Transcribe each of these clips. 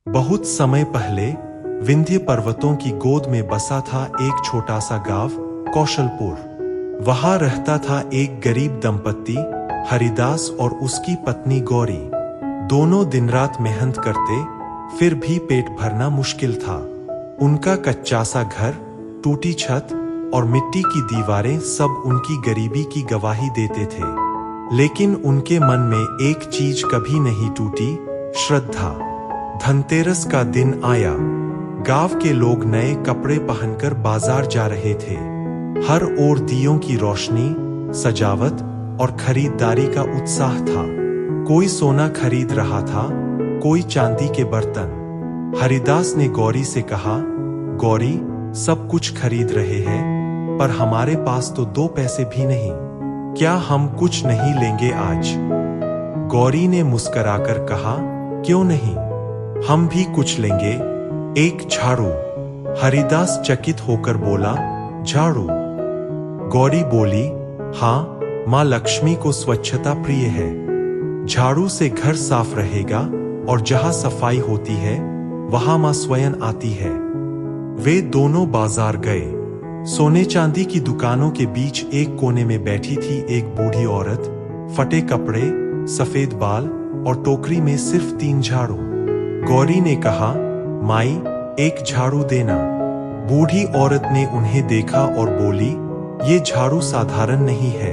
बहुत समय पहले विंध्य पर्वतों की गोद में बसा था एक छोटा सा गांव कौशलपुर। वहां रहता था एक गरीब दंपत्ति हरिदास और उसकी पत्नी गौरी। दोनों दिन रात मेहनत करते, फिर भी पेट भरना मुश्किल था। उनका कच्चा सा घर, टूटी छत और मिट्टी की दीवारें सब उनकी गरीबी की गवाही देते थे। लेकिन उनके मन में एक चीज कभी नहीं टूटी, श्रद्धा। धनतेरस का दिन आया। गांव के लोग नए कपड़े पहनकर बाजार जा रहे थे। हर ओर दियों की रोशनी, सजावट और खरीदारी का उत्साह था। कोई सोना खरीद रहा था, कोई चांदी के बर्तन। हरिदास ने गौरी से कहा, गौरी, सब कुछ खरीद रहे हैं, पर हमारे पास तो 2 पैसे भी नहीं। क्या हम कुछ नहीं लेंगे आज? गौरी ने मुस्कुराकर कहा, क्यों नहीं, हम भी कुछ लेंगे। एक झाड़ू। हरिदास चकित होकर बोला, झाड़ू? गौरी बोली, हाँ, माँ लक्ष्मी को स्वच्छता प्रिय है। झाड़ू से घर साफ रहेगा और जहां सफाई होती है वहां माँ स्वयं आती है। वे दोनों बाजार गए। सोने चांदी की दुकानों के बीच एक कोने में बैठी थी एक बूढ़ी औरत। फटे कपड़े, सफेद बाल और टोकरी में सिर्फ 3 झाड़ू। गौरी ने कहा, माई, एक झाड़ू देना। बूढ़ी औरत ने उन्हें देखा और बोली, ये झाड़ू साधारण नहीं है।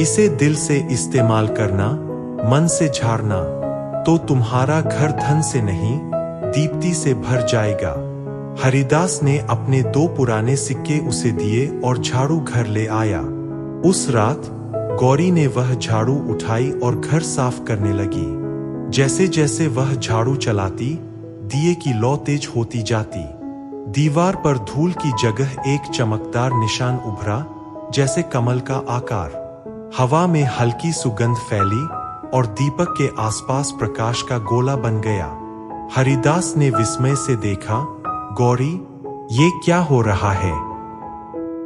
इसे दिल से इस्तेमाल करना, मन से झाड़ना, तो तुम्हारा घर धन से नहीं, दीप्ति से भर जाएगा। हरिदास ने अपने 2 पुराने सिक्के उसे दिए और झाड़ू घर ले आया। उस रात गौरी ने वह झाड़ू उठाई और घर साफ करने लगी। जैसे जैसे वह झाड़ू चलाती, दिए की लौ तेज होती जाती। दीवार पर धूल की जगह एक चमकदार निशान उभरा, जैसे कमल का आकार। हवा में हल्की सुगंध फैली और दीपक के आसपास प्रकाश का गोला बन गया। हरिदास ने विस्मय से देखा, गौरी, ये क्या हो रहा है?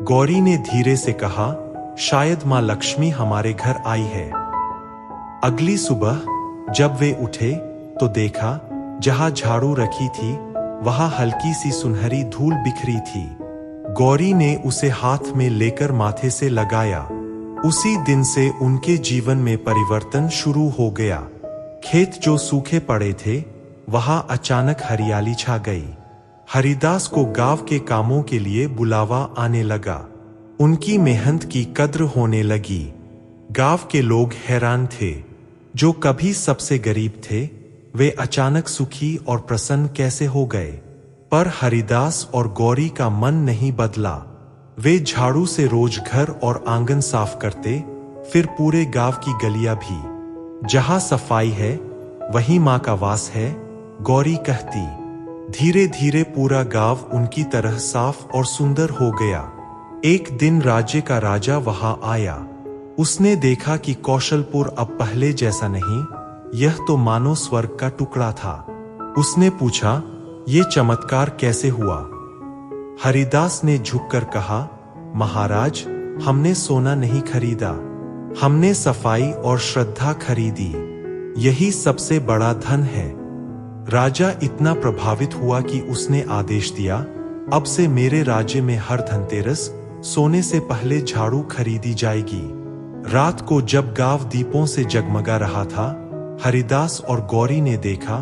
गौरी ने धीरे से कहा, शायद माँ लक्ष्मी हमारे घर आई है। अगली सुबह जब वे उठे तो देखा, जहां झाड़ू रखी थी वहां हल्की सी सुनहरी धूल बिखरी थी। गौरी ने उसे हाथ में लेकर माथे से लगाया। उसी दिन से उनके जीवन में परिवर्तन शुरू हो गया। खेत जो सूखे पड़े थे, वहां अचानक हरियाली छा गई। हरिदास को गांव के कामों के लिए बुलावा आने लगा। उनकी मेहनत की कद्र होने लगी। गांव के लोग हैरान थे। जो कभी सबसे गरीब थे, वे अचानक सुखी और प्रसन्न कैसे हो गए? पर हरिदास और गौरी का मन नहीं बदला। वे झाड़ू से रोज घर और आंगन साफ करते, फिर पूरे गांव की गलियां भी। जहां सफाई है, वहीं मां का वास है, गौरी कहती। धीरे धीरे पूरा गांव उनकी तरह साफ और सुंदर हो गया। एक दिन राज्य का राजा वहां आया। उसने देखा कि कौशलपुर अब पहले जैसा नहीं, यह तो मानो स्वर्ग का टुकड़ा था। उसने पूछा, ये चमत्कार कैसे हुआ? हरिदास ने झुककर कहा, महाराज, हमने सोना नहीं खरीदा, हमने सफाई और श्रद्धा खरीदी। यही सबसे बड़ा धन है। राजा इतना प्रभावित हुआ कि उसने आदेश दिया, अब से मेरे राज्य में हर धनतेरस सोने से पहले झाड़ू खरीदी जाएगी। रात को जब गांव दीपों से जगमगा रहा था, हरिदास और गौरी ने देखा,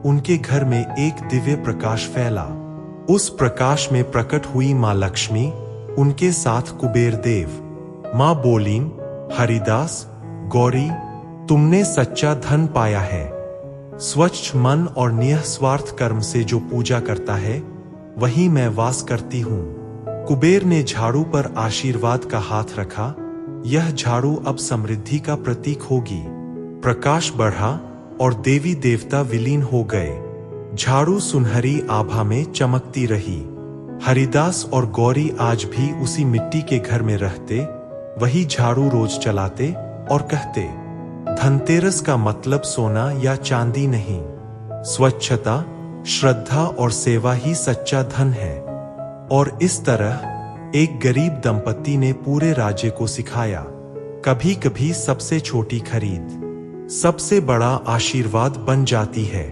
उनके घर में एक दिव्य प्रकाश फैला। उस प्रकाश में प्रकट हुई माँ लक्ष्मी, उनके साथ कुबेर देव। माँ बोलीं, हरिदास, गौरी, तुमने सच्चा धन पाया है। स्वच्छ मन और निस्वार्थ कर्म से जो पूजा करता है, वही मैं वास करती हूँ। कुबेर ने झाड़ू पर आशीर्वाद का हाथ रखा। यह झाड़ू अब समृद्धि का प्रतीक होगी। प्रकाश बढ़ा और देवी देवता विलीन हो गए। झाड़ू सुनहरी आभा में चमकती रही। हरिदास और गौरी आज भी उसी मिट्टी के घर में रहते, वही झाड़ू रोज चलाते और कहते, धनतेरस का मतलब सोना या चांदी नहीं, स्वच्छता, श्रद्धा और सेवा ही सच्चा धन है। और इस तरह एक गरीब दंपत्ति ने पूरे राज्य को सिखाया, कभी कभी सबसे छोटी खरीद सबसे बड़ा आशीर्वाद बन जाती है।